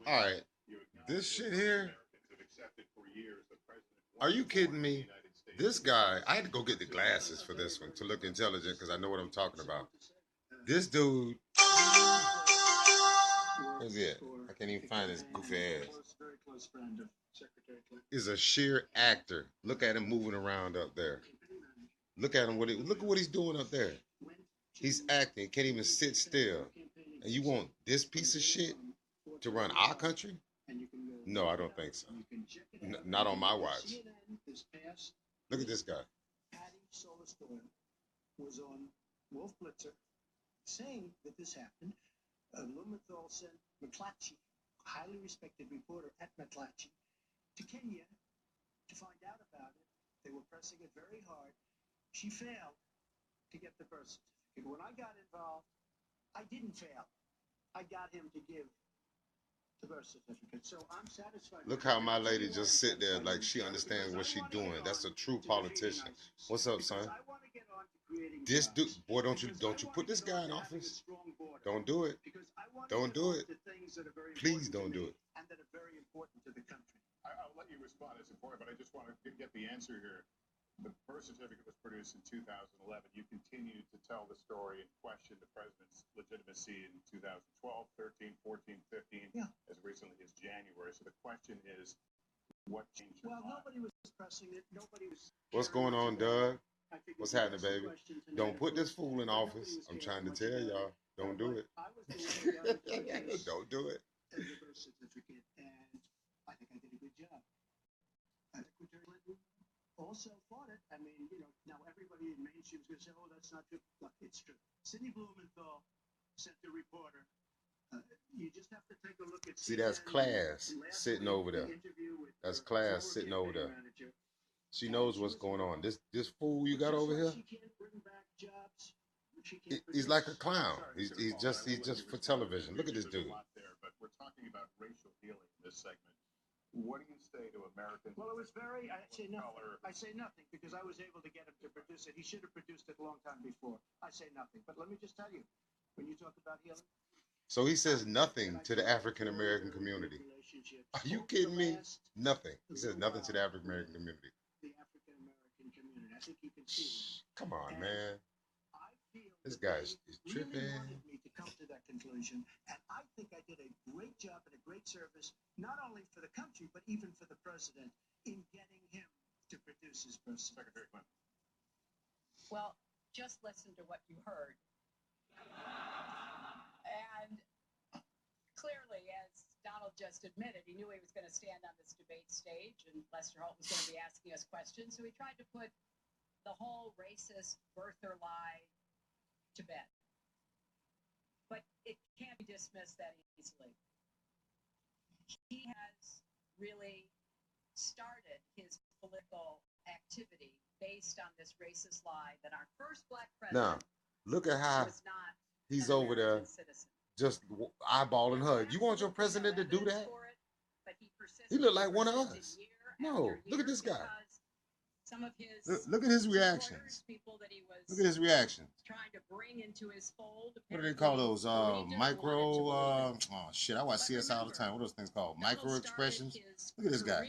All right, this shit here. Are you kidding me? This guy, I had to go get the glasses for this one to look intelligent because I know what I'm talking about. This dude, where's he at? I can't even find his goofy ass. Is a sheer actor. Look at him moving around up there. Look at him. Look at what he's doing up there. He's acting. Can't even sit still. And you want this piece of shit to run our country? No, I don't think so. Not on my watch. Look at this guy. Patty Solis Doyle was on Wolf Blitzer saying that this happened. Lumenthal sent McClatchy, highly respected reporter at McClatchy, to Kenya to find out about it. They were pressing it very hard. She failed to get the birth certificate. When I got involved, I didn't fail. I got him to give the birth certificate. So I'm satisfied. Look how my lady just sit there like she understands what she's doing. That's a true politician. What's up, son? This dude, boy, don't you put this guy in office. Don't do it. Don't do it. Please don't do it. And that are very important to the country. I'll let you respond. It's important, but I just want to get the answer here. The birth certificate was produced in 2011. You continued to tell the story and question the president's legitimacy in 2012, 13, 14, 15, as recently as January. So the question is, what changed? Well, nobody was pressing it. Nobody was. What's going on, Doug? What's happening, baby? Don't put this fool in office. I'm trying to tell y'all. Don't do it. Don't do it. The birth certificate, and I think I did a good job. Secretary Clinton also fought it. I mean, now everybody in mainstream is going to say, oh, that's not true. Look, it's true. Sidney Blumenthal sent the reporter. You just have to take a look at. See, that's class sitting over there. That's class sitting over there. She knows what's going on. This fool you got over here, he's like a clown. He's just for television. Look at this dude. But we're talking about racial healing in this segment. What do you say to Americans? Well, it was very. I say nothing. I say nothing because I was able to get him to produce it. He should have produced it a long time before. I say nothing. But let me just tell you, when you talk about healing. So he says nothing to the African American community. Are you kidding me? Nothing. He says nothing to the African American community. The African American community. I think you can see. Come on, man. This guy is tripping. Really wanted me to come to that conclusion, and I think I did a great job and a great service, not only for the country but even for the president in getting him to produce his birth certificate. Well, just listen to what you heard, and clearly, as Donald just admitted, he knew he was going to stand on this debate stage, and Lester Holt was going to be asking us questions, so he tried to put the whole racist birther lie to bed. But it can't be dismissed that easily. He has really started his political activity based on this racist lie that our first black president look at how was not he's over there citizen. Just eyeballing her. You want your president to do that? He look like one of us. No, look at this guy. Some of his look at his reactions. Look at his reactions. Trying to bring into his fold. What do they call those? Micro. Oh shit! I watch CSI all the time. What are those things called? Micro expressions. Look at this guy.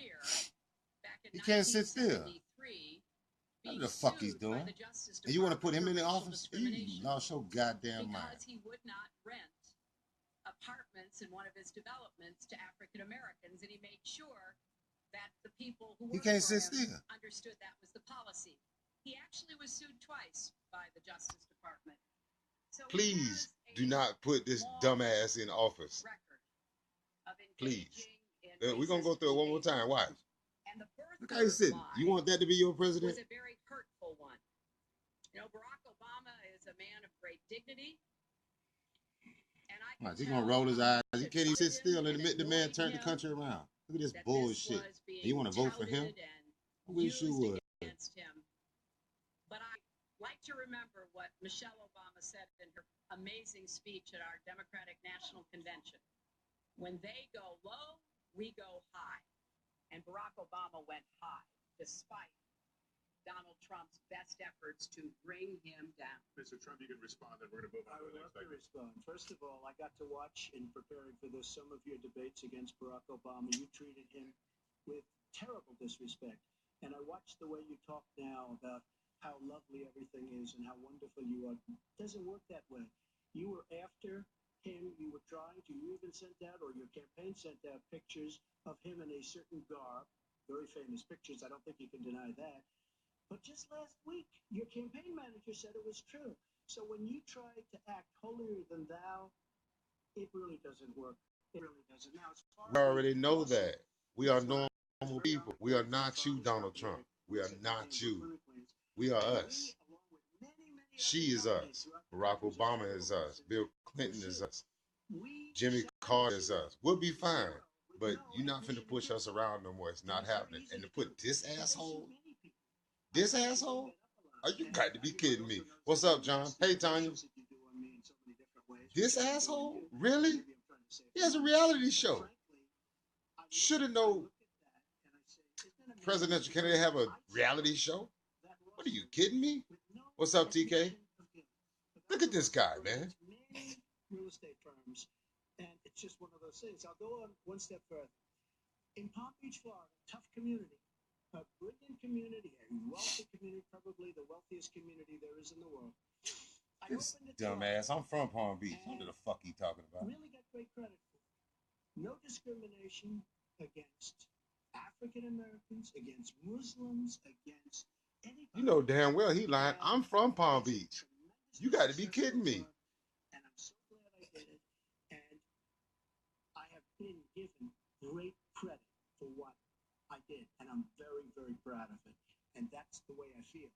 He can't sit still. What the fuck he's doing? And you want to put him in the office? You lost your goddamn mind. Because he would not rent apartments in one of his developments to African Americans, and he made sure that the people who worked for him understood that was the policy. He actually was sued twice by the Justice Department. So please do not put this dumbass in office. Please. We're going to go through it one more time. Watch. Look how he's sitting. You want that to be your president? It was a very hurtful one. Barack Obama is a man of great dignity. And he's going to roll his eyes. He can't even sit still and admit the man turned the country around. Look at this bullshit. You want to vote for him? I wish you would. Against him. But I like to remember what Michelle Obama said in her amazing speech at our Democratic National Convention. When they go low, we go high. And Barack Obama went high, despite Donald Trump's best efforts to bring him down. Mr. Trump, you can respond, then we're going to move on. I would love to respond. First of all, I got to watch, in preparing for this, some of your debates against Barack Obama. You treated him with terrible disrespect. And I watched the way you talk now about how lovely everything is and how wonderful you are. It doesn't work that way. You were after him. You were trying to. You even sent out, or your campaign sent out, pictures of him in a certain garb. Very famous pictures. I don't think you can deny that. But just last week, your campaign manager said it was true. So when you try to act holier than thou, it really doesn't work. It really doesn't. Now, as far We already know that. We are normal people. We are not you, Donald Trump. We are not you. We are us. She is us. Barack Obama is us. Bill Clinton is us. Jimmy Carter is us. We'll be fine. But you're not finna push us around no more. It's not happening. And to put this asshole, are you got to be kidding me? What's up, John? Hey, Tanya. This asshole? Really? He has a reality show. Should have known presidential candidate have a reality show? What are you kidding me? What's up, TK? Look at this guy, man. Real estate firms, and it's just one of those things. I'll go on one step further. In Palm Beach, Florida, tough community, a brilliant community, a wealthy community, probably the wealthiest community there is in the world. This dumbass. I'm from Palm Beach. What the fuck he talking about? Really got great credit for it. No discrimination against African Americans, against Muslims, against anybody. You know damn well he lying. I'm from Palm Beach. You got to be kidding me. And I'm so glad I did it. And I have been given great credit for what I did. And I'm very, very proud of it. And that's the way I feel.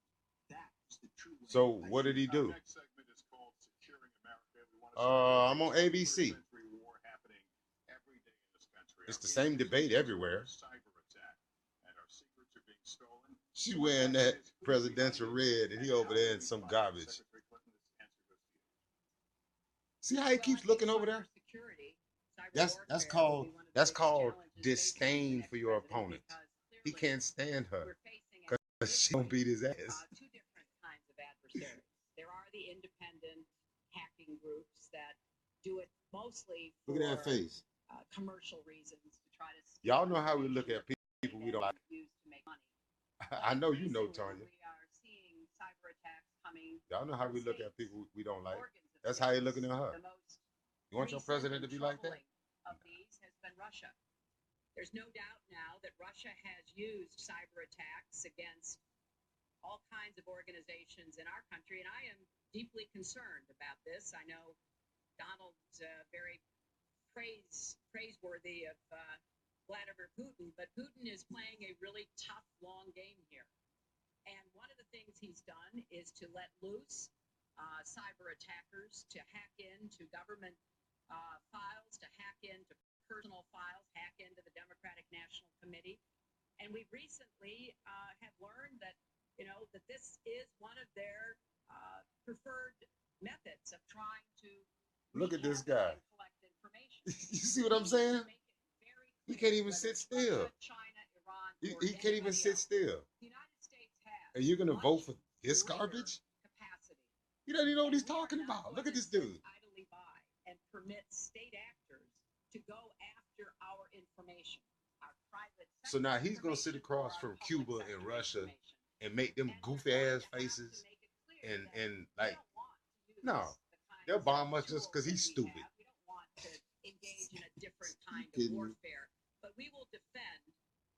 That is the true way. So what did he do? Our next segment is called Securing America. We want to I'm on ABC. War happening every day in this country. It's the same debate everywhere. Cyber attack, and our secrets are being stolen. She wearing that presidential red, and he over there in some garbage. See how he keeps looking over there? That's called disdain for your opponent. He can't stand her because she don't beat his ass. Two different kinds of adversaries. There are the independent hacking groups that do it mostly for Look at that face. Commercial reasons to try to. Y'all know how we look at people we don't like. Use to make money. I know you know, Tanya. We are seeing cyber attacks coming. Y'all know how we look at people we don't like. That's how you're looking at her. You want your president to be like that? Of these has been Russia. There's no doubt now that Russia has used cyber attacks against all kinds of organizations in our country, and I am deeply concerned about this. I know Donald's very praiseworthy of Vladimir Putin, but Putin is playing a really tough, long game here. And one of the things he's done is to let loose cyber attackers to hack into government files, to hack into personal files, hack into the Democratic National Committee. And we recently have learned that, that this is one of their preferred methods of trying to look at this guy. Collect information. You see what I'm saying? He can't even sit still. China, Iran, he can't even sit still. The United States has And you're gonna vote for this garbage? Capacity. He doesn't even know what he's talking about. Look at this dude. Idly by and permit state actors to go after our information, our private. So now he's gonna sit across from Cuba and Russia and make them goofy ass faces and like, no, they'll bomb us just because he's stupid. We don't want to engage in a different kind of warfare, but we will defend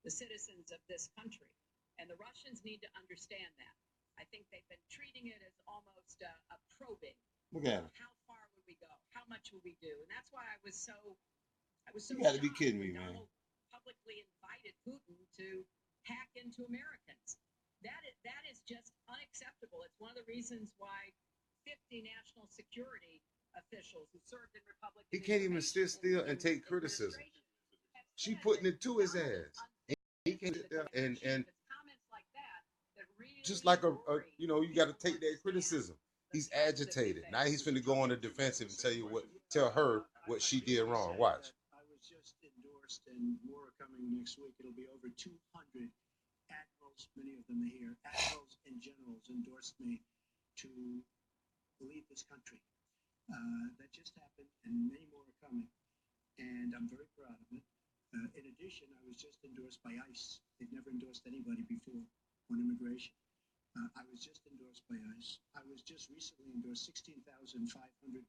the citizens of this country, and the Russians need to understand that. I think they've been treating it as almost a probing. Look at him. How far would we go? How much would we do? And that's why I was so. You got to be shocked kidding me, when man. Donald publicly invited Putin to hack into Americans. That is just unacceptable. It's one of the reasons why 50 national security officials who served in Republican. He can't even sit still and take criticism. She putting it to his ass. He can't sit there and just like you got to take that criticism. He's agitated. Now he's finna go on the defensive and tell her what she did wrong. Watch. I was just endorsed, and more are coming next week. It'll be over 200 admirals, many of them are here, admirals and generals endorsed me to lead this country. That just happened, and many more are coming, and I'm very proud of it. In addition, I was just endorsed by ICE. They've never endorsed anybody before on immigration. I was just endorsed by ICE. I was just recently endorsed 16,500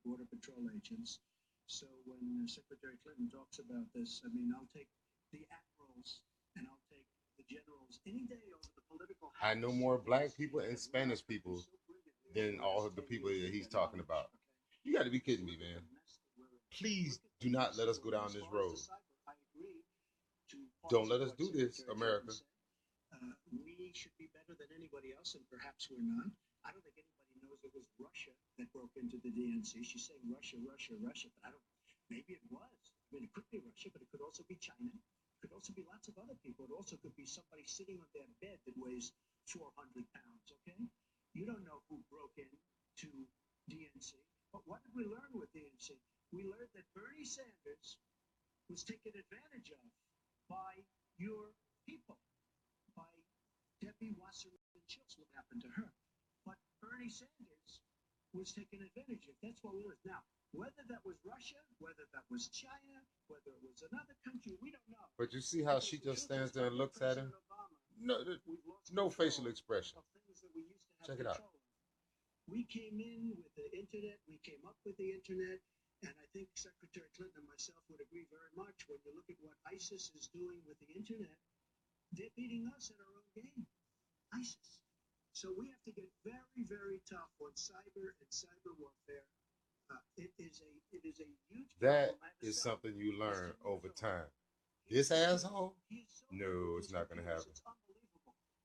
Border Patrol agents. So when Secretary Clinton talks about this, I mean, I'll take the admirals and I'll take the generals any day over the political. I know more black people and Spanish people than all of the people that he's talking about. You got to be kidding me, man. Please do not let us go down this road. Don't let us do this, America. We should be better than anybody else, and perhaps we're not. I don't think anybody knows it was Russia that broke into the DNC. She's saying Russia, Russia, Russia, but I don't. Maybe it was. I mean, it could be Russia, but it could also be China. It could also be lots of other people. It also could be somebody sitting on their bed that weighs 400 pounds. Okay, you don't know who broke into DNC. But what did we learn with DNC? We learned that Bernie Sanders was taken advantage of by your people, by Debbie Wasserman Schultz. What happened to her? But Bernie Sanders was taken advantage of. That's what we learned. Now, whether that was Russia, whether that was China, whether it was another country, we don't know. But you see how she just stands there and looks at him? No facial expression. Check it out. We came in with the internet. We came up with the internet. And I think Secretary Clinton and myself would agree very much. When you look at what ISIS is doing with the internet, they're beating us at our own game. ISIS. So we have to get very, very tough on cyber and cyber warfare. It is a huge That is something you learn over time. This asshole? No, it's not going to happen.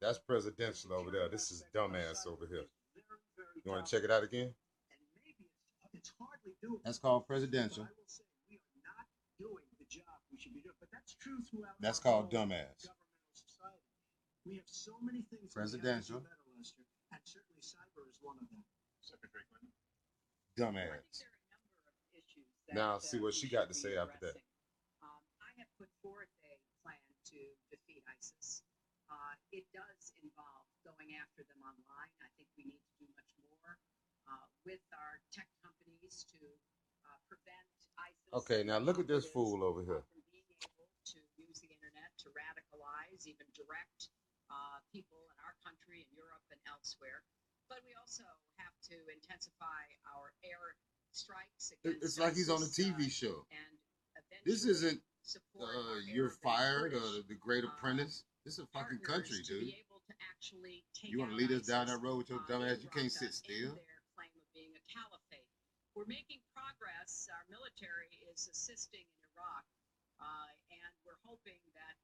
That's presidential over there. This is dumbass over here. You want to check it out again? It's hardly doable. That's called presidential. I will say we are not doing the job we should be doing, but that's true throughout. That's called dumbass. Governmental society. We have so many things. Presidential. That we have to do better, Lester, and certainly cyber is one of them. Secretary Clinton. Dumbass. There are a number of issues that, Now see what she got to say after that. I have put forth a plan to defeat ISIS. It does involve going after them online. I think we need to do much more with our tech companies to prevent ISIS. Okay, now look at this fool over here. From being able to use the internet to radicalize, even direct people in our country, in Europe, and elsewhere. But we also have to intensify our air strikes against It's like he's on a ISIS, TV show. And This isn't support our You're Arab and Fired or British, The Great Apprentice. This is a fucking country, partners to dude. be able to actually take You want to out lead us down ISIS, that road with your dumb ass? You can't sit and still. their claim of being a caliphate. We're making progress. Our military is assisting in Iraq, and we're hoping that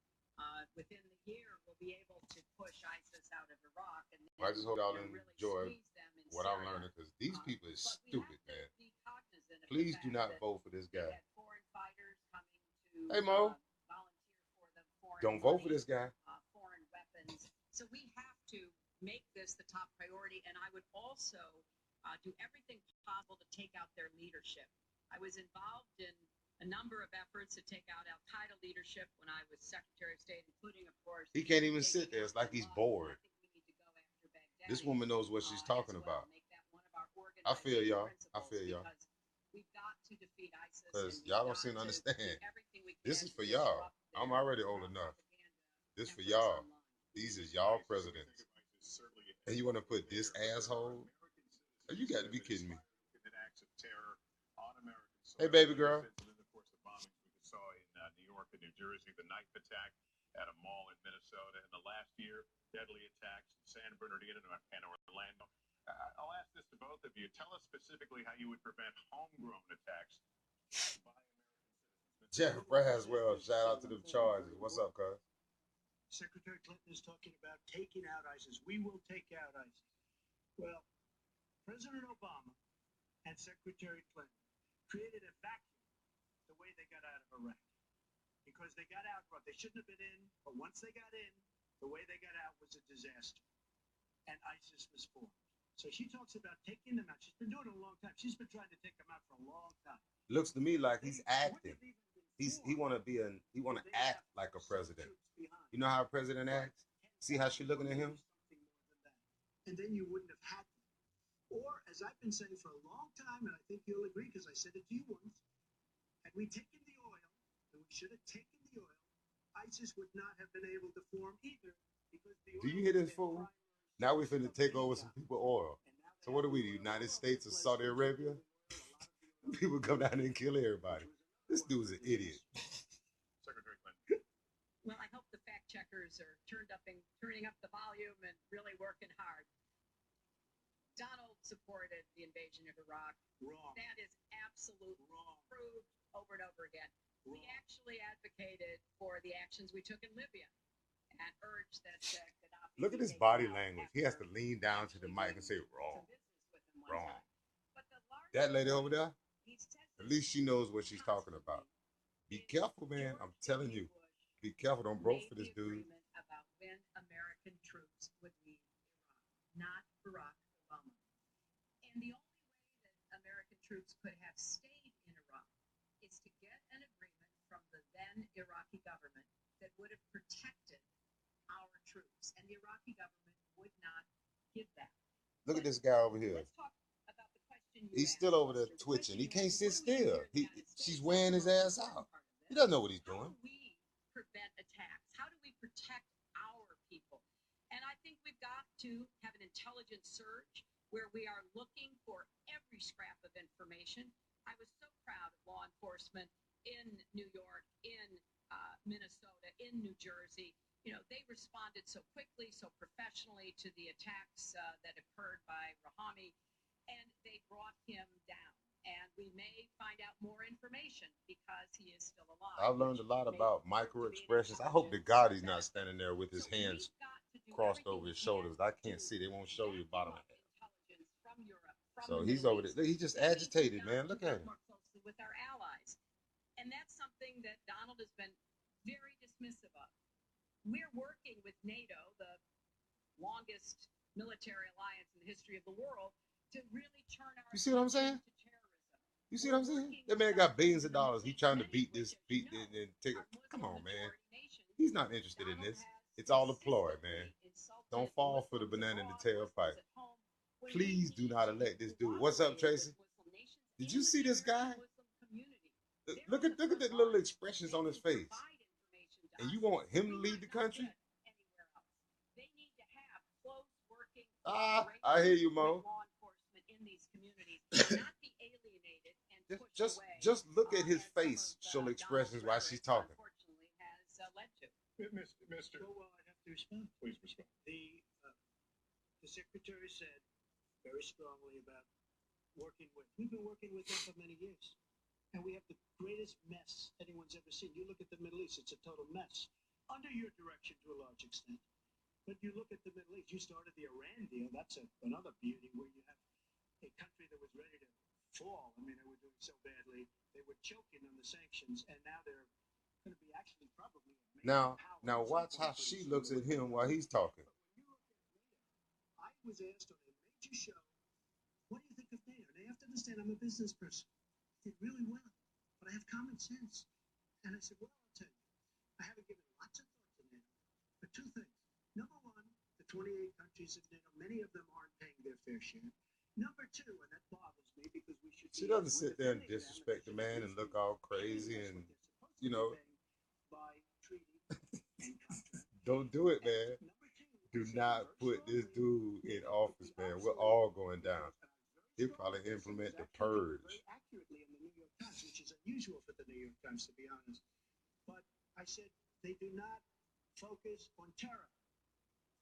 within the year we'll be able to push ISIS out of Iraq. And then, I just hope y'all really enjoy squeeze them in what I'm Syria. learning, because these people is But we stupid, have to man. be cognizant of the Please do fact not that vote for this they guy. had foreign fighters coming to Hey, Mo. volunteer for them. Foreign Don't vote for money, this guy. foreign weapons. So we have to make this the top priority. And I would also do everything possible to take out their leadership. I was involved in a number of efforts to take out Al Qaeda leadership when I was Secretary of State, including, of course, He can't even taking sit there. It's out like he's bin Laden. bored. I think we need to go after Baghdadi, This woman knows what she's talking as well, about. make that one of our I feel organizing y'all. I principles, feel y'all. because we've got to defeat ISIS. 'Cause and we've y'all don't got seem to understand. do everything we This can is for to y'all. disrupt I'm their already old enough. propaganda This for efforts y'all. online. These is y'all presidents. And you want to put this asshole? Oh, you got to be kidding me. Hey, baby girl. Of course, the bombings we saw in New York and New Jersey, the knife attack at a mall in Minnesota, and the last year, deadly attacks in San Bernardino and Orlando. I'll ask this to both of you. Tell us specifically how you would prevent homegrown attacks by American citizens. Jeff Braswell, shout out to them Chargers. What's up, cuz? Secretary Clinton is talking about taking out ISIS. We will take out ISIS. Well, President Obama and Secretary Clinton created a vacuum the way they got out of Iraq. Because they got out, but they shouldn't have been in. But once they got in, the way they got out was a disaster. And ISIS was formed. So she talks about taking them out. She's been doing it a long time. She's been trying to take them out for a long time. Looks to me like he's They acting. wouldn't have even been He formed want to if act like a they president. had troops behind. You know how a president acts? See how she looking at him? Something more than that. And then you wouldn't have had them. Or, as I've been saying for a long time, and I think you'll agree because I said it to you once, had we taken the oil, and we should have taken the oil, ISIS would not have been able to form either. Because the Do oil you hear this was fool? their primary Now we source finna of take over some income. people oil. And now So they what have are we, the the oil United all States or over the place. Saudi They're Arabia? taking the oil. A lot of the oil People come down there and kill everybody. This dude's an idiot. Secretary Clinton. Well, I hope the fact checkers are turning up the volume and really working hard. Donald supported the invasion of Iraq. Wrong. That is absolutely Wrong. proved over and over again. Wrong. He actually advocated for the actions we took in Libya and urged that Gaddafi. Look at his body language. He has to lean down to the mic and say, wrong. Wrong. That lady over there, at least she knows what she's talking about. Be careful, man. I'm telling you. Be careful. Don't broke for this dude. About when American troops would leave Iraq, not Barack Obama. And the only way that American troops could have stayed in Iraq is to get an agreement from the then Iraqi government that would have protected our troops. And the Iraqi government would not give that. Look at this guy over here. Let's talk about the question you He's asked, still over there Lester. The twitching. He question can't you sit asked, what do we do still. here in the United States? She's wearing his That's ass the out. important part of this. He doesn't know what he's How doing. do we prevent attacks? How do we protect our people? And I think we've got to have an intelligence surge where we are looking for every scrap of information. I was so proud of law enforcement in New York, in Minnesota, in New Jersey. You know, they responded so quickly, so professionally to the attacks that occurred by Rahami, and they brought him down. And we may find out more information because he is still alive. I've learned a lot about micro expressions. I hope to God he's not standing there with his hands crossed over his shoulders. I can't see. They won't show you the bottom of it. So he's over there. He just agitated, man. Look at him. More closely with our allies. And that's something that Donald has been very dismissive of. We're working with NATO, the longest military alliance in the history of the world, to really turn our You see what I'm saying? attention to terrorism. You see what I'm saying? That man got billions of dollars. He's trying to beat and take it. Come on, man. He's not interested in this. It's all a ploy, man. Don't fall for the banana in the tailpipe. Please do not elect this dude. What's up, Tracy? Did you see this guy? Look at the little expressions on his face. And you want him to lead the country? I hear you, Mo. Just look at his facial expressions while she's talking. Mr. Well, I have to respond. Please respond. The secretary said very strongly about working with. We've been working with them for many years. And we have the greatest mess anyone's ever seen. You look at the Middle East, it's a total mess. Under your direction to a large extent. But you look at the Middle East, you started the Iran deal. That's another beauty where you have a country that was ready to fall. I mean, they were doing so badly. They were choking on the sanctions, and now they're going to be actually probably a major Now power watch how she looks at him while he's talking. But when you look at NATO, I was asked on a major show, what do you think of NATO? Now you have to understand, I'm a business person. I did really well, but I have common sense. And I said, well, I'll tell you, I haven't given lots of thought to NATO, but two things. Number one, the 28 countries of NATO, many of them aren't paying their fair share. Number two, and that bothers me because we should. She doesn't sit there and disrespect the man and look all crazy and, you know. By treaty and contract. Don't do it, man. Do not put this dude in office, man. We're all going down. He'll probably implement the purge. Very accurately in the New York Times, which is unusual for the New York Times, to be honest. But I said they do not focus on terror.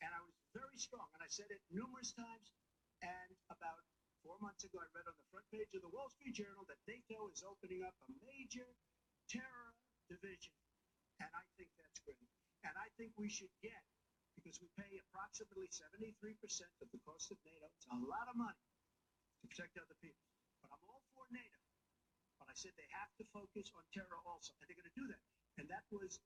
And I was very strong, and I said it numerous times. And about 4 months ago, I read on the front page of the Wall Street Journal that NATO is opening up a major terror division. And I think that's great. And I think we should get, because we pay approximately 73% of the cost of NATO. It's a lot of money to protect other people. But I'm all for NATO. But I said they have to focus on terror also. And they're going to do that. And that was,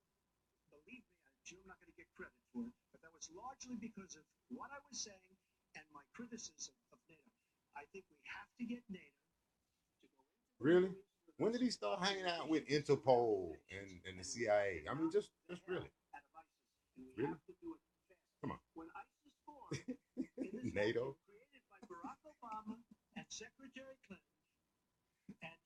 believe me, I'm sure I'm not going to get credit for it, but that was largely because of what I was saying and my criticism of NATO. I think we have to get NATO to go into Really? When did he start hanging out with Interpol and the CIA? I mean, just really. Really? Come NATO. Created by Barack Obama and Secretary Clinton. And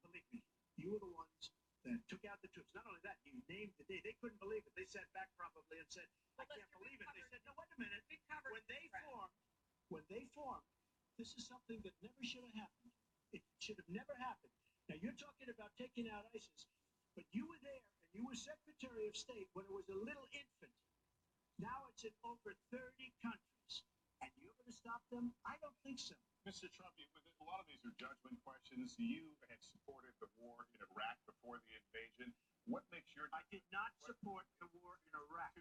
believe me, you were the ones that took out the troops. Not only that, you named the day. They couldn't believe it. They sat back probably and said, I can't believe it. They said, no, wait a minute. When they formed, this is something that never should have happened. It should have never happened. Now, you're talking about taking out ISIS, but you were there and you were Secretary of State when it was a little infant. Now it's in over 30 countries. And you're going to stop them? I don't think so. Mr. Trump, a lot of these are judgment questions. You had supported the war in Iraq before the invasion. What makes your... I did not support the war in Iraq.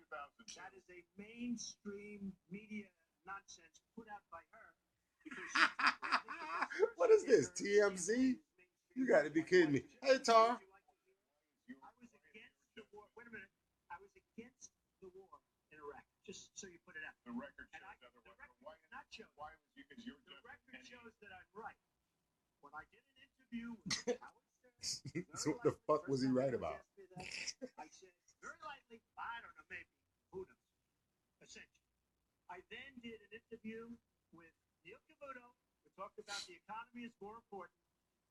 2002. That is a mainstream media nonsense put out by her. What is this, TMZ? You got to be kidding me. Hey, Tar. I was against the war. Wait a minute. I was against the war in Iraq. Just so you put it out. The record And shows the otherwise. record Why, does not show. why was you? Because you're The just record Kennedy. shows that I'm right. When I did an interview with Howard Stern, So what the fuck was he right about? I said, very likely, I don't know, maybe, who knows, essentially. I then did an interview with Neil Cavuto, who talked about the economy is more important.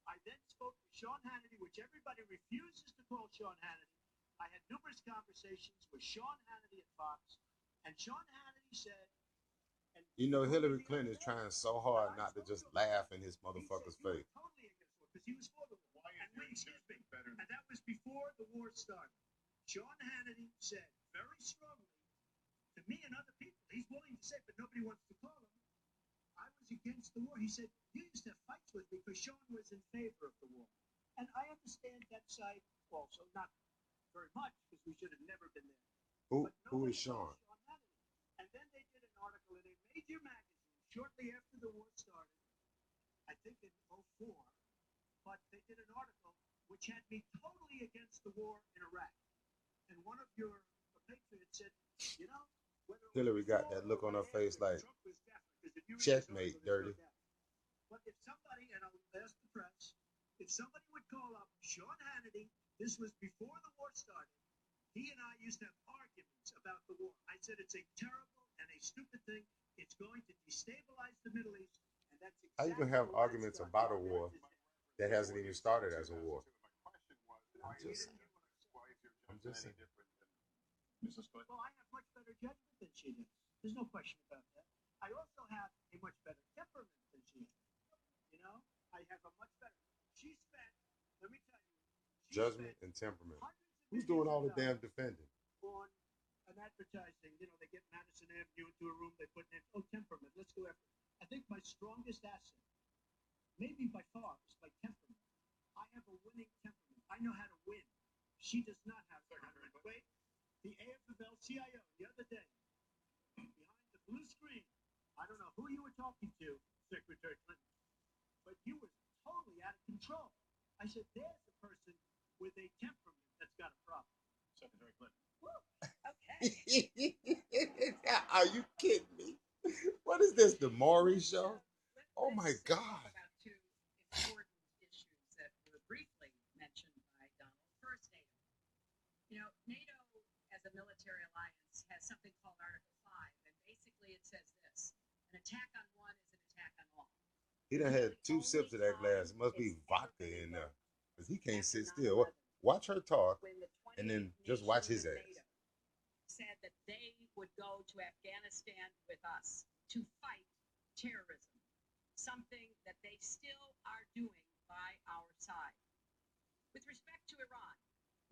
I then spoke with Sean Hannity, which everybody refuses to call Sean Hannity. I had numerous conversations with Sean Hannity at Fox, and Sean Hannity said, and You know, Hillary Clinton is trying so hard not to just laugh in his motherfucker's face. Totally against war, because he was for the war. Why is your judgment better? And that was before the war started. Sean Hannity said very strongly to me and other people, he's willing to say, but nobody wants to call him, I was against the war. He said, you used to have fights with me because Sean was in favor of the war. And I understand that side also, not very much, because we should have never been there. Who But nobody is Sean? called Sean Hannity. And then they did an article in a major magazine shortly after the war started, I think in '04, but they did an article which had me totally against the war in Iraq. And one of your patriots said, you know, whether it was Hillary got before that look on her or face after, like, Trump was definitely, 'cause if you read this checkmate, article, there's no dirty. doubt. But if somebody, and I'll ask the press, if somebody would call up Sean Hannity, this was before the war started, he and I used to have arguments about the war. I said it's a terrible and a stupid thing. It's going to destabilize the Middle East, and that's How you exactly gonna have what arguments it's done. about a war that hasn't even started as a war? My question was, I'm just saying. why is your I'm judgment just any saying. different than Mrs. Clinton? Well, I have much better judgment than she does. There's no question about that. I also have a much better temperament than she has. You know, I have a much better. She spent, let me tell you, she Judgment spent and temperament. hundreds of Who's doing millions all of the damn dollars defending? on an advertising. You know, they get Madison Avenue into a room, they put in, oh, temperament, let's go after it. I think my strongest asset, maybe by far, is my temperament. I have a winning temperament. I know how to win. She does not have temperament. Wait, the AFL-CIO the other day, behind the blue screen, I don't know who you were talking to, Secretary Clinton, but you were totally out of control. I said, there's a person with a temperament that's got a problem. Secretary Clinton. Okay. Are you kidding me? What is this, the Maury show? Oh my Let's God. talk about two important issues that were briefly mentioned by Donald. First, NATO. You know, NATO as a military alliance has something called Article 5, and basically it says this: an attack on one is an attack on all. He done had 2 sips of that glass. It must be vodka in there. Because he can't sit still. Watch her talk. When the And then 28 just watch nations his of ass. NATO said that they would go to Afghanistan with us to fight terrorism, something that they still are doing by our side. With respect to Iran,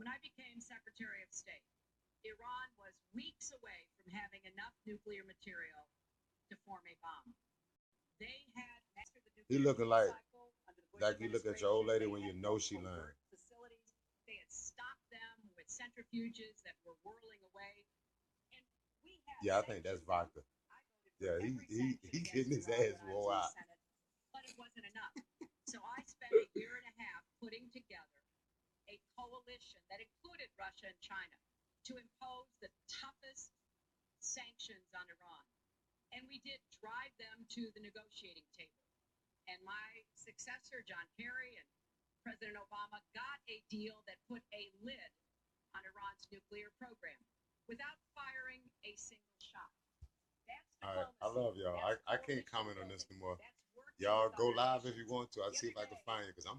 when I became Secretary of State, Iran was weeks away from having enough nuclear material to form a bomb. They had mastered the nuclear He looking fuel like cycle under the Bush you look at your old lady administration. when They you had know she covert lying. facilities. They had stopped them with centrifuges that were whirling away. And we had Yeah, I think that's sanctions. vodka. I voted for Yeah, every he sanction getting his against ass Iran when I was wore in the out. Senate, but it wasn't enough. So I spent a year and a half putting together a coalition that included Russia and China to impose the toughest sanctions on Iran. And we did drive them to the negotiating table. And my successor, John Kerry, and President Obama got a deal that put a lid on Iran's nuclear program without firing a single shot. That's All right, I diplomacy. love y'all. That's I can't coalition comment on this building. no more. That's working Y'all with go other live if you nations. want to. I'll The see other if I can day, find you because I'm